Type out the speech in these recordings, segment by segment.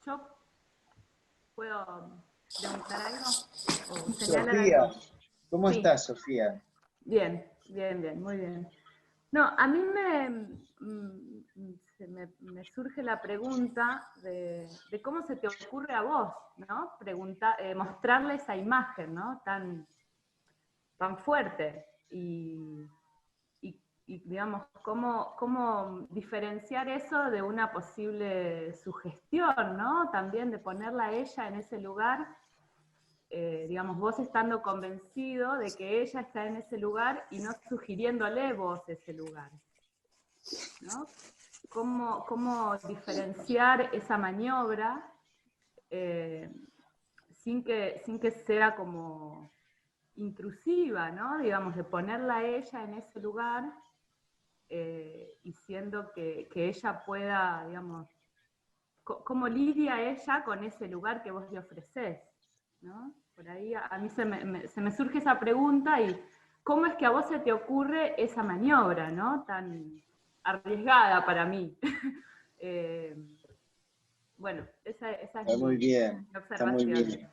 yo puedo preguntar algo o señalar Sofía, algo. ¿cómo Sí, estás, Sofía? bien, bien, bien, muy bien. No, a mí me surge la pregunta de cómo se te ocurre a vos, ¿no? Mostrarle esa imagen, ¿no? Tan fuerte. Y, digamos, cómo diferenciar eso de una posible sugestión, ¿no? También de ponerla a ella en ese lugar, digamos, vos estando convencido de que ella está en ese lugar y no sugiriéndole vos ese lugar, ¿no? Cómo diferenciar esa maniobra eh, sin que sea como intrusiva, ¿no? Digamos, de ponerla a ella en ese lugar y siendo que ella pueda, digamos, cómo lidia ella con ese lugar que vos le ofrecés, ¿no? Por ahí a mí se me surge esa pregunta y cómo es que a vos se te ocurre esa maniobra, ¿no? Tan arriesgada para mí. eh, bueno, esa es Está muy bien, mi está muy observación. bien.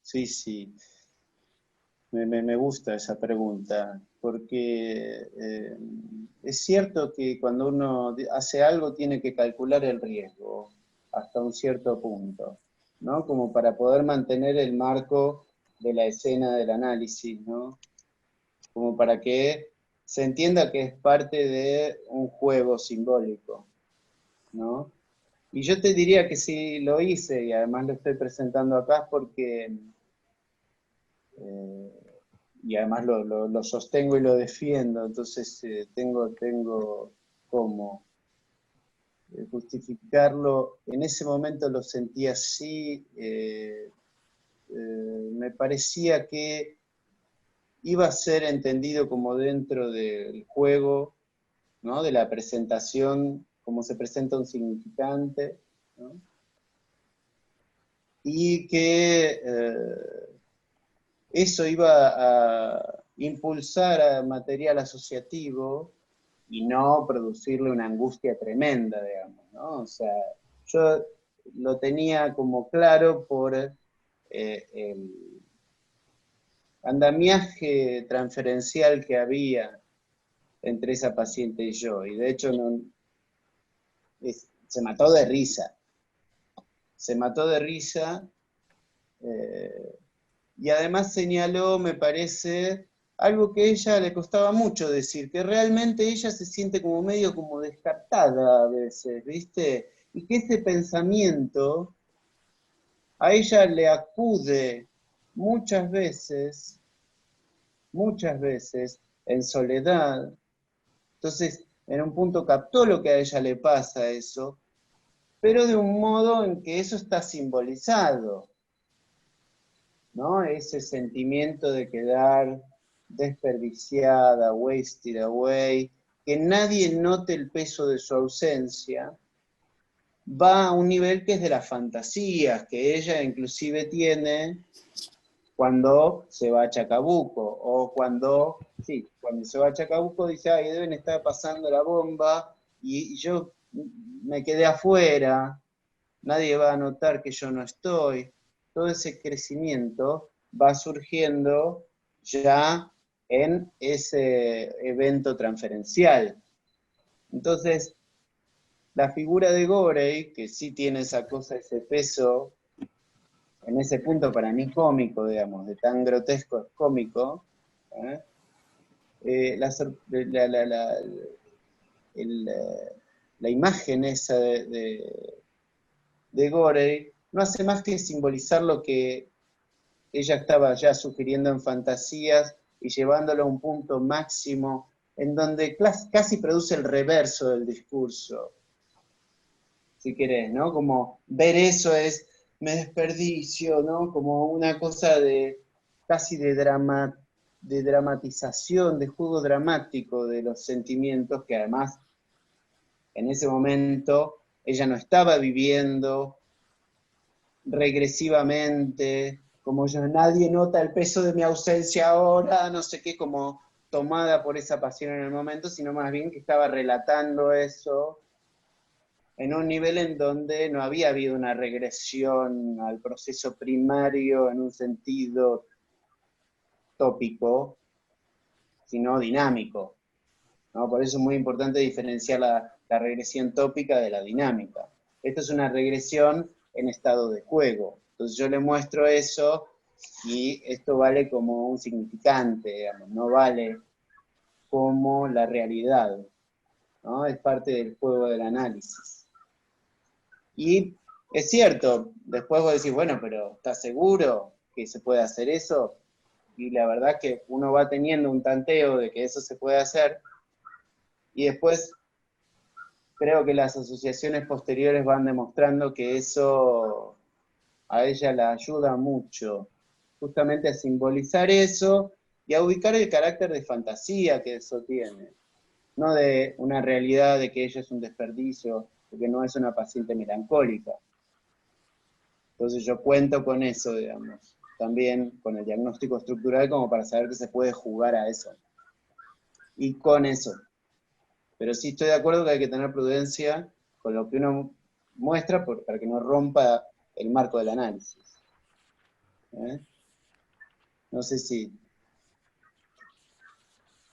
Sí, sí, me gusta esa pregunta, porque es cierto que cuando uno hace algo tiene que calcular el riesgo hasta un cierto punto, ¿no? Como para poder mantener el marco de la escena del análisis, ¿no? Como para que se entienda que es parte de un juego simbólico, ¿no? Y yo te diría que sí lo hice, y además lo estoy presentando acá porque, eh, y además lo sostengo y lo defiendo, entonces tengo cómo justificarlo. En ese momento lo sentí así, me parecía que iba a ser entendido como dentro del juego, ¿no? De la presentación, como se presenta un significante, ¿no? Y que eso iba a impulsar a material asociativo y no producirle una angustia tremenda, digamos, ¿no? O sea, yo lo tenía como claro por el andamiaje transferencial que había entre esa paciente y yo, y de hecho no, se mató de risa, se mató de risa, eh, y además señaló, me parece, algo que a ella le costaba mucho decir, que realmente ella se siente como medio como descartada a veces, ¿viste? Y que ese pensamiento a ella le acude muchas veces, en soledad. Entonces, en un punto captó lo que a ella le pasa eso, pero de un modo en que eso está simbolizado, ¿no? Ese sentimiento de quedar desperdiciada, wasted away, que nadie note el peso de su ausencia, va a un nivel que es de las fantasías, que ella inclusive tiene cuando se va a Chacabuco, o cuando se va a Chacabuco dice, ay, deben estar pasando la bomba, y yo me quedé afuera, nadie va a notar que yo no estoy. Todo ese crecimiento va surgiendo ya en ese evento transferencial. Entonces, la figura de Gorey, que sí tiene esa cosa, ese peso, en ese punto para mí cómico, digamos, de tan grotesco es cómico, ¿eh? La, el, la, imagen esa de Gorey no hace más que simbolizar lo que ella estaba ya sugiriendo en fantasías y llevándolo a un punto máximo en donde casi produce el reverso del discurso, si querés, ¿no? Como ver eso es, me desperdicio, ¿no? Como una cosa de casi de dramatización, de juego dramático de los sentimientos que además en ese momento ella no estaba viviendo regresivamente, como yo, nadie nota el peso de mi ausencia ahora, no sé qué, como tomada por esa pasión en el momento, sino más bien que estaba relatando eso en un nivel en donde no había habido una regresión al proceso primario en un sentido tópico, sino dinámico, ¿no? Por eso es muy importante diferenciar la regresión tópica de la dinámica. Esto es una regresión en estado de juego. Entonces yo le muestro eso y esto vale como un significante, digamos, no vale como la realidad, ¿no? Es parte del juego del análisis. Y es cierto, después vos decís, bueno, pero ¿estás seguro que se puede hacer eso? Y la verdad es que uno va teniendo un tanteo de que eso se puede hacer, y después creo que las asociaciones posteriores van demostrando que eso a ella la ayuda mucho, justamente a simbolizar eso y a ubicar el carácter de fantasía que eso tiene, no de una realidad de que ella es un desperdicio, porque no es una paciente melancólica. Entonces yo cuento con eso, digamos, también con el diagnóstico estructural como para saber que se puede jugar a eso. Y con eso. Pero sí estoy de acuerdo que hay que tener prudencia con lo que uno muestra para que no rompa el marco del análisis. ¿Eh? No sé si...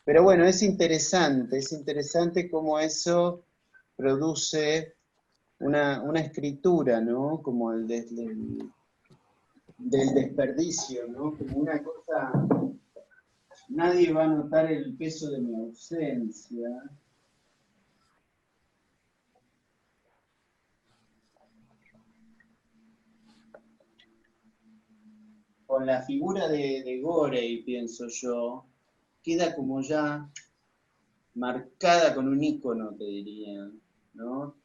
Pero bueno, es interesante cómo eso produce una escritura, ¿no? Como del desperdicio, ¿no? Como una cosa... Nadie va a notar el peso de mi ausencia. Con la figura de Gorey, pienso yo, queda como ya marcada con un icono, te diría, ¿no?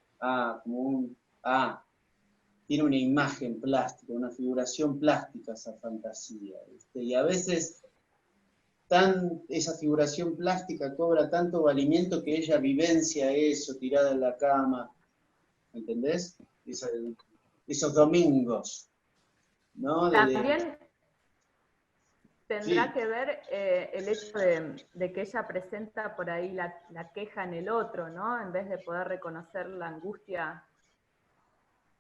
Tiene una imagen plástica, una figuración plástica esa fantasía, ¿viste? Y a veces esa figuración plástica cobra tanto valimiento que ella vivencia eso, tirada en la cama, ¿entendés? Esos domingos, ¿no? También tendrá Sí, que ver el hecho de que ella presenta por ahí la queja en el otro, ¿no? En vez de poder reconocer la angustia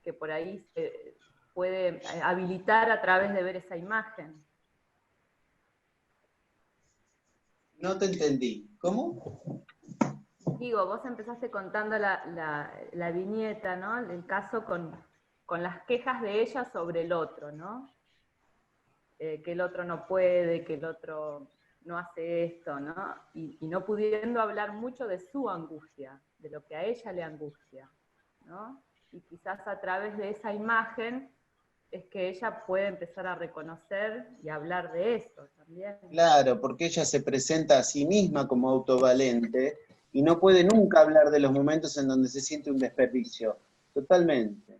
que por ahí se puede habilitar a través de ver esa imagen. no te entendí. ¿Cómo? Digo, vos empezaste contando la viñeta, ¿no? El caso con las quejas de ella sobre el otro, ¿no? Que el otro no puede, que el otro no hace esto, ¿no? Y no pudiendo hablar mucho de su angustia, de lo que a ella le angustia, ¿no? Y quizás a través de esa imagen es que ella puede empezar a reconocer y hablar de eso también. Claro, porque ella se presenta a sí misma como autovalente y no puede nunca hablar de los momentos en donde se siente un desperdicio. Totalmente.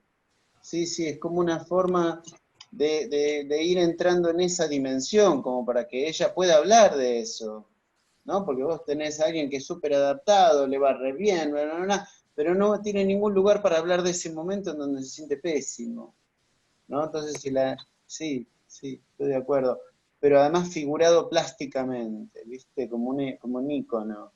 Sí, sí, es como una forma de ir entrando en esa dimensión, como para que ella pueda hablar de eso, ¿no? Porque vos tenés a alguien que es súper adaptado, le va re bien, bla, bla, bla, pero no tiene ningún lugar para hablar de ese momento en donde se siente pésimo, ¿no? Entonces, sí, sí, estoy de acuerdo. Pero además figurado plásticamente, ¿viste? Como un ícono.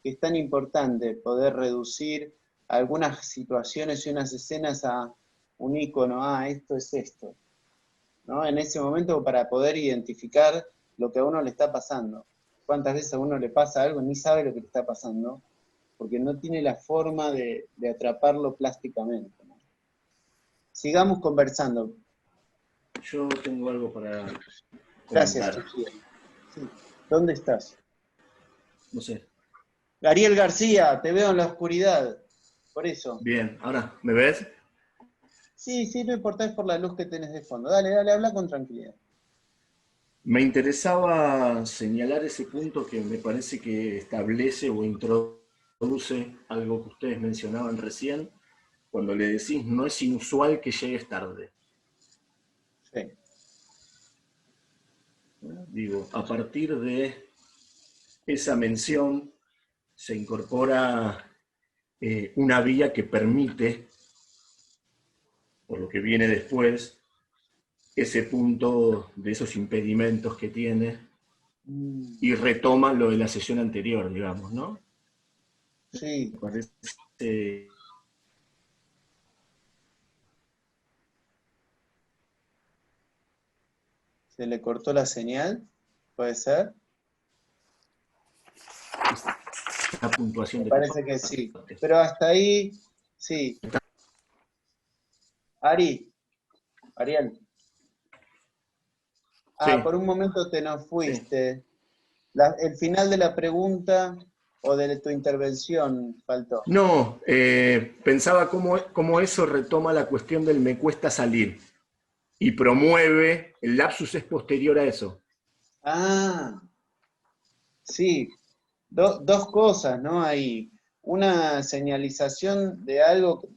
Que es tan importante poder reducir algunas situaciones y unas escenas a un ícono, esto es esto, ¿no? En ese momento para poder identificar lo que a uno le está pasando. ¿Cuántas veces a uno le pasa algo y ni sabe lo que le está pasando? Porque no tiene la forma de atraparlo plásticamente, ¿no? Sigamos conversando. Yo tengo algo para Gracias, comentar. Sofía. Sí. ¿Dónde estás? No sé. Ariel García, te veo en la oscuridad. Por eso. Bien, ahora, ¿me ves? Sí, sí, no importa, es por la luz que tenés de fondo. Dale, dale, habla con tranquilidad. Me interesaba señalar ese punto que me parece que establece o introduce algo que ustedes mencionaban recién, cuando le decís no es inusual que llegues tarde. Sí. Digo, a partir de esa mención se incorpora una vía que permite, por lo que viene después, ese punto de esos impedimentos que tiene y retoma lo de la sesión anterior, digamos, ¿no? Sí, Me parece ¿Se le cortó la señal? ¿Puede ser? La puntuación Me de tu parece que sí. parte. Pero hasta ahí, sí. Ariel. Sí, Por un momento te nos sí. fuiste. El final de la pregunta o de tu intervención faltó. No, pensaba cómo eso retoma la cuestión del me cuesta salir y promueve, el lapsus es posterior a eso. Ah, sí. Dos cosas, ¿no? Ahí. Una señalización de algo que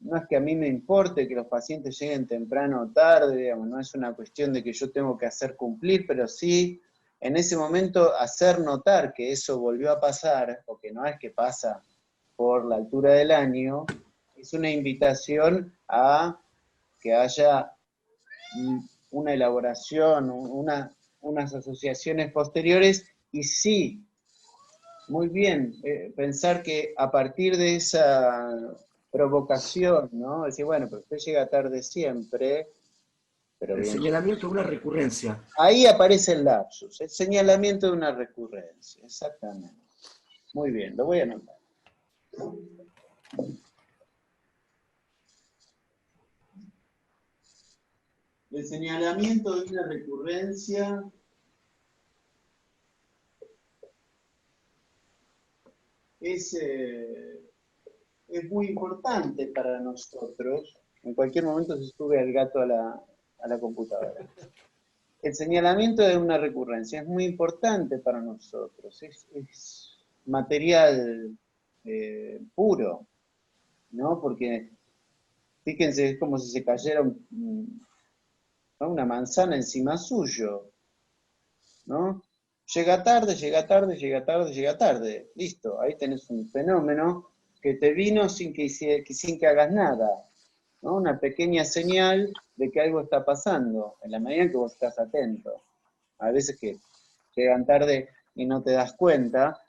no es que a mí me importe que los pacientes lleguen temprano o tarde, digamos, no es una cuestión de que yo tengo que hacer cumplir, pero sí en ese momento hacer notar que eso volvió a pasar, o que no es que pasa por la altura del año, es una invitación a que haya una elaboración, unas asociaciones posteriores, y sí, muy bien, pensar que a partir de esa provocación, ¿no? Decir, bueno, pero usted llega tarde siempre, pero El bien. señalamiento de una recurrencia. Ahí aparece el lapsus, el señalamiento de una recurrencia, exactamente. Muy bien, lo voy a anotar. El señalamiento de una recurrencia es muy importante para nosotros. En cualquier momento se sube el gato a la computadora. El señalamiento de una recurrencia es muy importante para nosotros, es material puro, ¿no? Porque fíjense, es como si se cayera una manzana encima suyo, ¿no? Llega tarde, llega tarde, llega tarde, llega tarde. Listo, ahí tenés un fenómeno que te vino sin que hagas nada, ¿no? Una pequeña señal de que algo está pasando, en la medida en que vos estás atento. A veces que llegan tarde y no te das cuenta,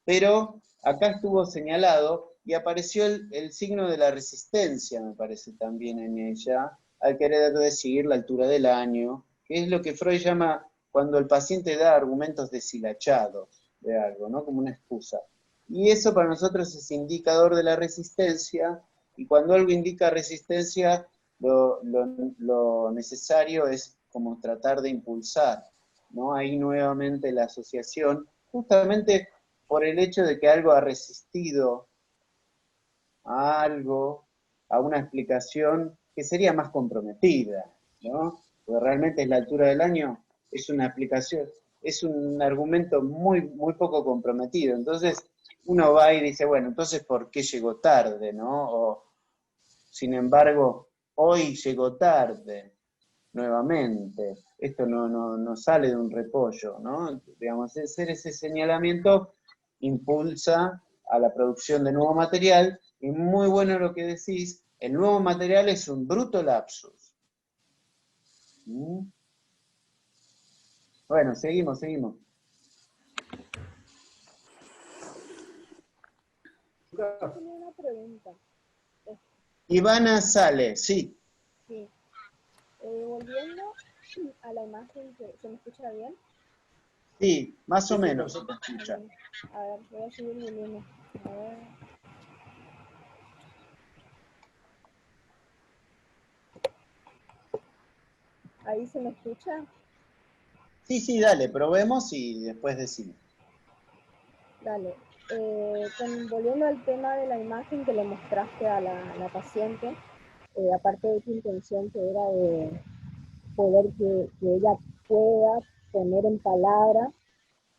pero acá estuvo señalado y apareció el signo de la resistencia, me parece también en ella, al querer decidir la altura del año, que es lo que Freud llama cuando el paciente da argumentos deshilachados de algo, ¿no? Como una excusa. Y eso para nosotros es indicador de la resistencia, y cuando algo indica resistencia, lo necesario es como tratar de impulsar, ¿no? Ahí nuevamente la asociación, justamente por el hecho de que algo ha resistido a algo, a una explicación que sería más comprometida, ¿no? Porque realmente es la altura del año, es una aplicación, es un argumento muy, muy poco comprometido. Entonces, uno va y dice, bueno, entonces, ¿por qué llegó tarde, no? O, sin embargo, hoy llegó tarde, nuevamente. Esto no sale de un repollo, ¿no? Digamos, hacer ese señalamiento impulsa a la producción de nuevo material, y muy bueno lo que decís, el nuevo material es un bruto lapsus. ¿Mm? Bueno, seguimos. Yo tenía una pregunta. Ivana sale, sí, Sí. Volviendo a la imagen, que ¿se me escucha bien? sí, más o menos se te escucha. A ver, voy a subir el volumen. A ver. ¿Ahí se me escucha? Sí, dale, probemos y después decimos. Dale. Volviendo al tema de la imagen que le mostraste a la paciente, aparte de tu intención que era de poder que ella pueda poner en palabras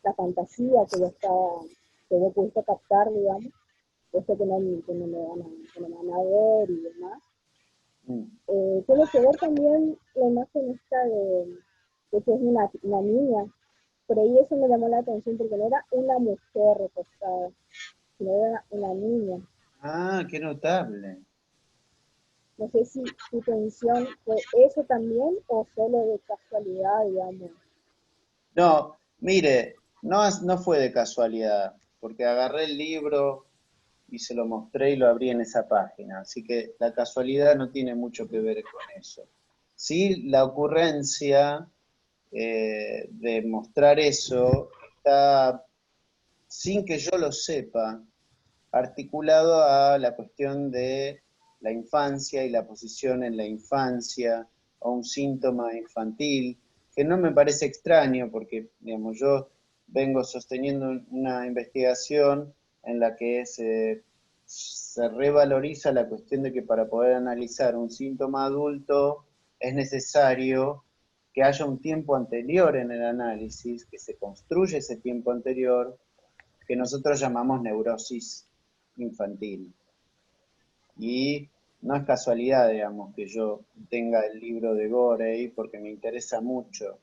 la fantasía que ella estaba, que yo pudiste captar, digamos, esto que no me van a ver y demás. Tiene que ver también la imagen esta de que es una niña. Por ahí eso me llamó la atención porque no era una mujer recostada, sino era una niña. Qué notable. No sé si tu intención fue eso también o solo de casualidad, digamos. No, mire, no fue de casualidad, porque agarré el libro y se lo mostré y lo abrí en esa página, así que la casualidad no tiene mucho que ver con eso. Sí, la ocurrencia de mostrar eso está, sin que yo lo sepa, articulado a la cuestión de la infancia y la posición en la infancia, o un síntoma infantil, que no me parece extraño, porque digamos, yo vengo sosteniendo una investigación en la que se revaloriza la cuestión de que para poder analizar un síntoma adulto es necesario que haya un tiempo anterior en el análisis, que se construye ese tiempo anterior, que nosotros llamamos neurosis infantil. Y no es casualidad, digamos, que yo tenga el libro de Gorey, porque me interesa mucho,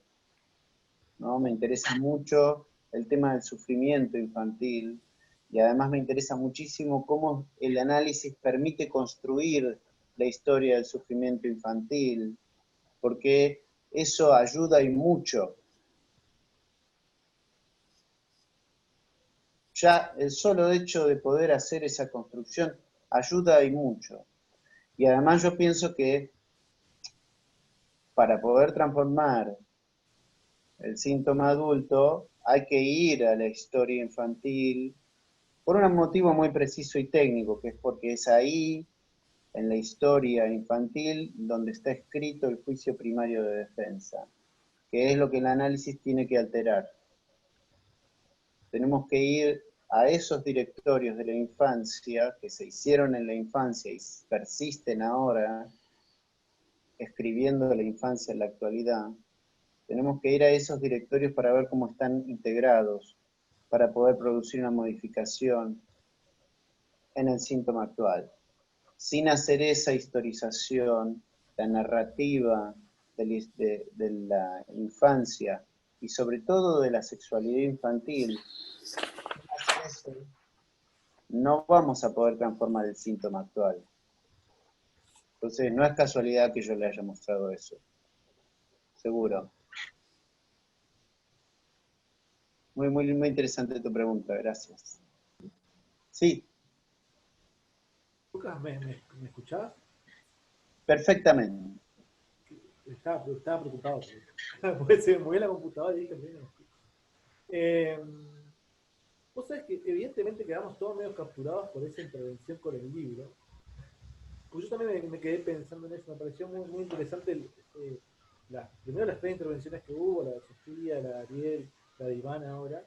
¿no? Me interesa mucho el tema del sufrimiento infantil, y además me interesa muchísimo cómo el análisis permite construir la historia del sufrimiento infantil, porque eso ayuda y mucho. Ya el solo hecho de poder hacer esa construcción ayuda y mucho. Y además yo pienso que para poder transformar el síntoma adulto hay que ir a la historia infantil por un motivo muy preciso y técnico, que es porque es ahí, en la historia infantil, donde está escrito el juicio primario de defensa, que es lo que el análisis tiene que alterar. Tenemos que ir a esos directorios de la infancia que se hicieron en la infancia y persisten ahora, escribiendo la infancia en la actualidad. Tenemos que ir a esos directorios para ver cómo están integrados, para poder producir una modificación en el síntoma actual. Sin hacer esa historización, la narrativa de la infancia y sobre todo de la sexualidad infantil, no vamos a poder transformar el síntoma actual. Entonces, no es casualidad que yo le haya mostrado eso. Seguro. Muy, muy, muy interesante tu pregunta, gracias. Sí. Lucas, ¿me escuchás? Perfectamente. Estaba preocupado. Porque se me movió la computadora y dije, vos sabés que evidentemente quedamos todos medio capturados por esa intervención con el libro. Pues yo también me quedé pensando en eso, me pareció muy, muy interesante primero las 3 intervenciones que hubo, la de Sofía, la de Ariel, la de Iván ahora,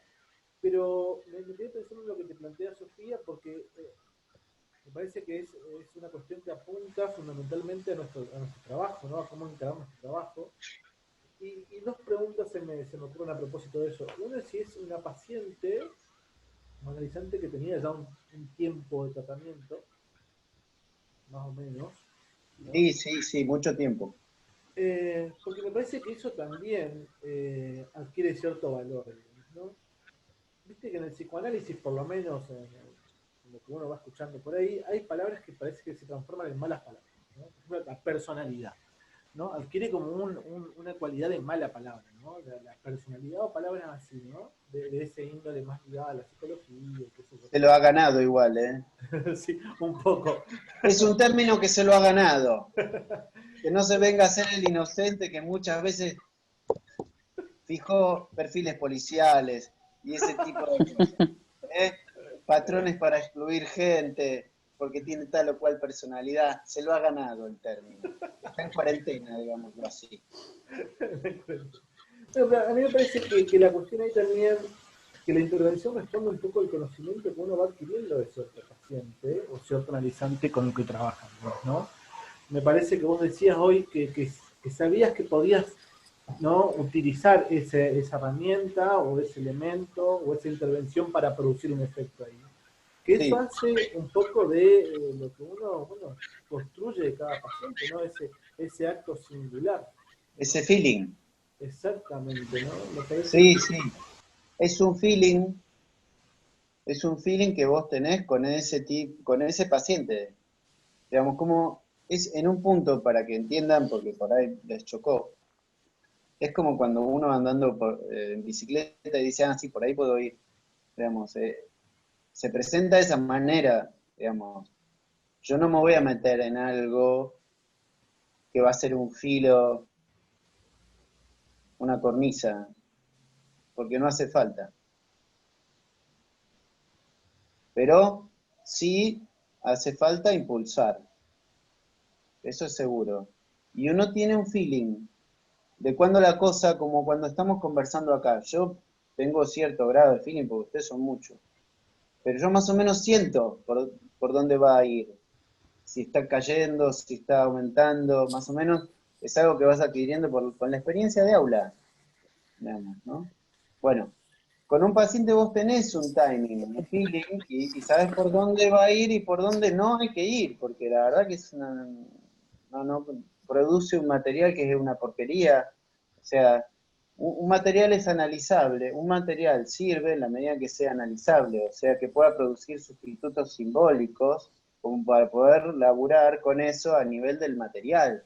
pero me quedé pensando en lo que te plantea Sofía porque me parece que es una cuestión que apunta fundamentalmente a nuestro trabajo, ¿no? A cómo encaramos nuestro trabajo. Y 2 preguntas se me ocurren a propósito de eso. Una es si es una paciente, un analizante que tenía ya un tiempo de tratamiento, más o menos, ¿no? Sí, mucho tiempo. Porque me parece que eso también adquiere cierto valor, ¿no? Viste que en el psicoanálisis, por lo menos en lo que uno va escuchando por ahí, hay palabras que parece que se transforman en malas palabras, ¿no? Por ejemplo, la personalidad, ¿no? Adquiere como una cualidad de mala palabra, ¿no? La personalidad o palabras así, ¿no? De ese índole más ligado a la psicología, qué sé yo. Se lo ha ganado igual, ¿eh? Sí, un poco. Es un término que se lo ha ganado. Que no se venga a ser el inocente que muchas veces fijó perfiles policiales y ese tipo de cosas, ¿eh? Patrones para excluir gente porque tiene tal o cual personalidad. Se lo ha ganado el término. Está en cuarentena, digámoslo así. Pero a mí me parece que la cuestión ahí también, que la intervención responde un poco al conocimiento que uno va adquiriendo de cierto paciente o cierto analizante con el que trabajan, ¿no? Me parece que vos decías hoy que sabías que podías, ¿no?, utilizar esa herramienta o ese elemento o esa intervención para producir un efecto ahí. Que eso hace un poco de lo que uno construye de cada paciente, ¿no? Ese acto singular, ¿no? Ese feeling. Exactamente, ¿no? Me parece sí. Es un feeling que vos tenés con ese paciente. Digamos, como es en un punto para que entiendan, porque por ahí les chocó. Es como cuando uno andando en bicicleta y dice, sí, por ahí puedo ir. Digamos, se presenta de esa manera, digamos. Yo no me voy a meter en algo que va a ser un filo una cornisa, porque no hace falta. Pero sí hace falta impulsar, eso es seguro. Y uno tiene un feeling de cuando la cosa, como cuando estamos conversando acá, yo tengo cierto grado de feeling, porque ustedes son muchos, pero yo más o menos siento por dónde va a ir. Si está cayendo, si está aumentando, más o menos es algo que vas adquiriendo con la experiencia de aula, digamos, ¿no? Bueno, con un paciente vos tenés un timing, un feeling, y sabés por dónde va a ir y por dónde no hay que ir, porque la verdad que es no produce un material que es una porquería. O sea, un material es analizable, un material sirve en la medida que sea analizable, o sea, que pueda producir sustitutos simbólicos como para poder laburar con eso a nivel del material.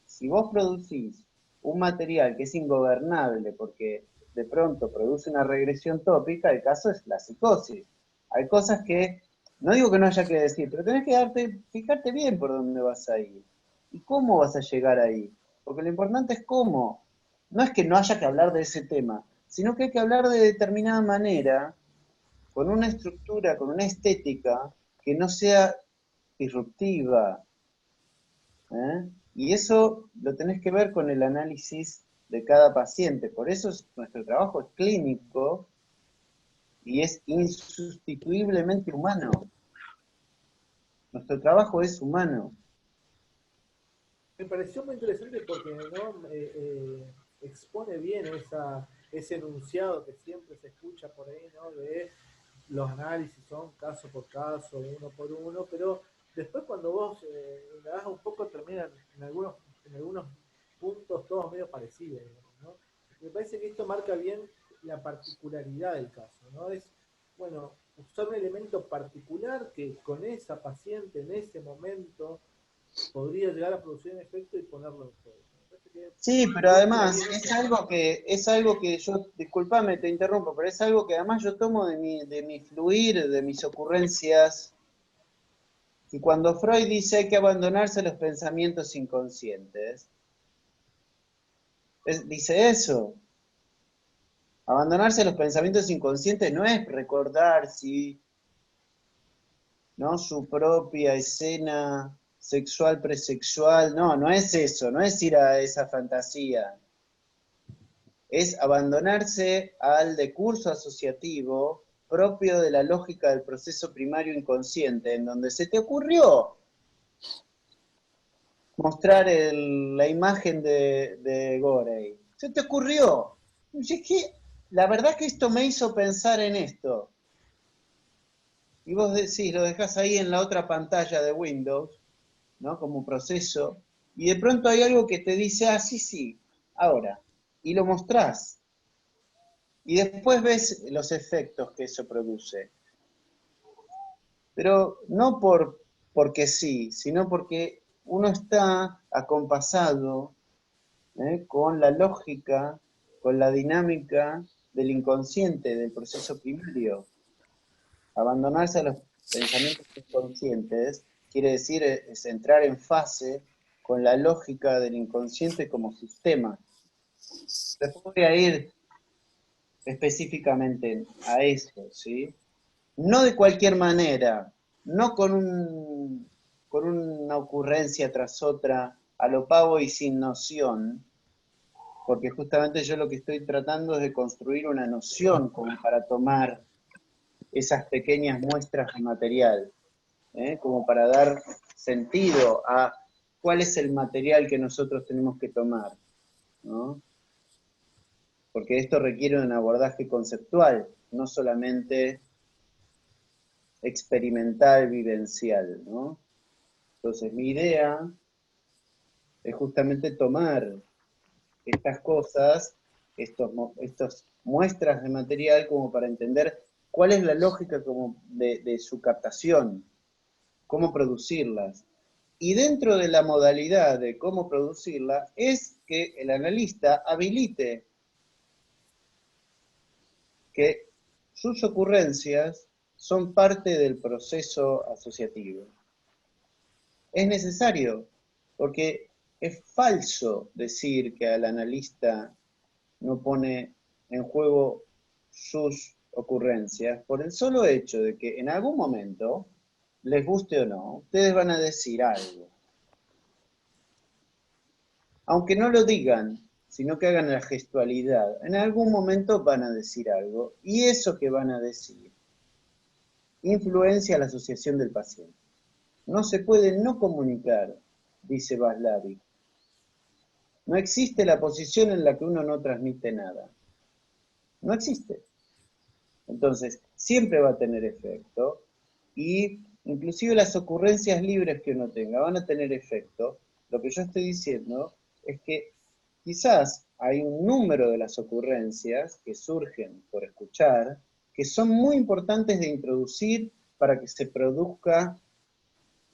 Si vos producís un material que es ingobernable porque de pronto produce una regresión tópica, el caso es la psicosis. Hay cosas que, no digo que no haya que decir, pero tenés que fijarte bien por dónde vas a ir y cómo vas a llegar ahí. Porque lo importante es cómo. No es que no haya que hablar de ese tema, sino que hay que hablar de determinada manera, con una estructura, con una estética que no sea disruptiva, ¿eh? Y eso lo tenés que ver con el análisis de cada paciente. Por eso nuestro trabajo es clínico y es insustituiblemente humano. Nuestro trabajo es humano. Me pareció muy interesante porque ¿no? Expone bien ese enunciado que siempre se escucha por ahí, ¿no? De los análisis son caso por caso, uno por uno, pero después cuando vos indagás un poco terminan en algunos puntos todos medio parecidos, ¿no? Me parece que esto marca bien la particularidad del caso, ¿no? Es, bueno, usar un elemento particular que con esa paciente en ese momento podría llegar a producir un efecto y ponerlo en juego. Sí, pero Muestra además bien es algo que yo, disculpame, te interrumpo, pero es algo que además yo tomo de mi fluir, de mis ocurrencias. Y cuando Freud dice hay que abandonarse los pensamientos inconscientes, dice eso. Abandonarse los pensamientos inconscientes no es recordar si, ¿no? Su propia escena sexual, presexual, no es eso, no es ir a esa fantasía. Es abandonarse al decurso asociativo propio de la lógica del proceso primario inconsciente, en donde se te ocurrió mostrar la imagen de Gorey. Se te ocurrió. Y es que, la verdad que esto me hizo pensar en esto. Y vos decís, lo dejás ahí en la otra pantalla de Windows, ¿no? Como proceso, y de pronto hay algo que te dice, ah, sí, ahora, y lo mostrás. Y después ves los efectos que eso produce. Pero no porque sí, sino porque uno está acompasado, con la lógica, con la dinámica del inconsciente, del proceso primario. Abandonarse a los pensamientos inconscientes quiere decir es entrar en fase con la lógica del inconsciente como sistema. Después voy a ir específicamente a eso, ¿sí? No de cualquier manera, no con una ocurrencia tras otra, a lo pavo y sin noción, porque justamente yo lo que estoy tratando es de construir una noción como para tomar esas pequeñas muestras de material, como para dar sentido a cuál es el material que nosotros tenemos que tomar, ¿no? Porque esto requiere un abordaje conceptual, no solamente experimental, vivencial, ¿no? Entonces mi idea es justamente tomar estas cosas, estos muestras de material como para entender cuál es la lógica como de su captación, cómo producirlas. Y dentro de la modalidad de cómo producirla es que el analista habilite que sus ocurrencias son parte del proceso asociativo. Es necesario, porque es falso decir que al analista no pone en juego sus ocurrencias por el solo hecho de que en algún momento, les guste o no, ustedes van a decir algo. Aunque no lo digan, sino que hagan la gestualidad, en algún momento van a decir algo, y eso que van a decir influencia la asociación del paciente. No se puede no comunicar, dice Vaslavic. No existe la posición en la que uno no transmite nada. No existe. Entonces, siempre va a tener efecto, y inclusive las ocurrencias libres que uno tenga van a tener efecto. Lo que yo estoy diciendo es que quizás hay un número de las ocurrencias que surgen por escuchar, que son muy importantes de introducir para que se produzca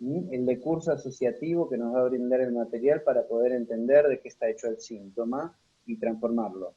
el decurso asociativo que nos va a brindar el material para poder entender de qué está hecho el síntoma y transformarlo.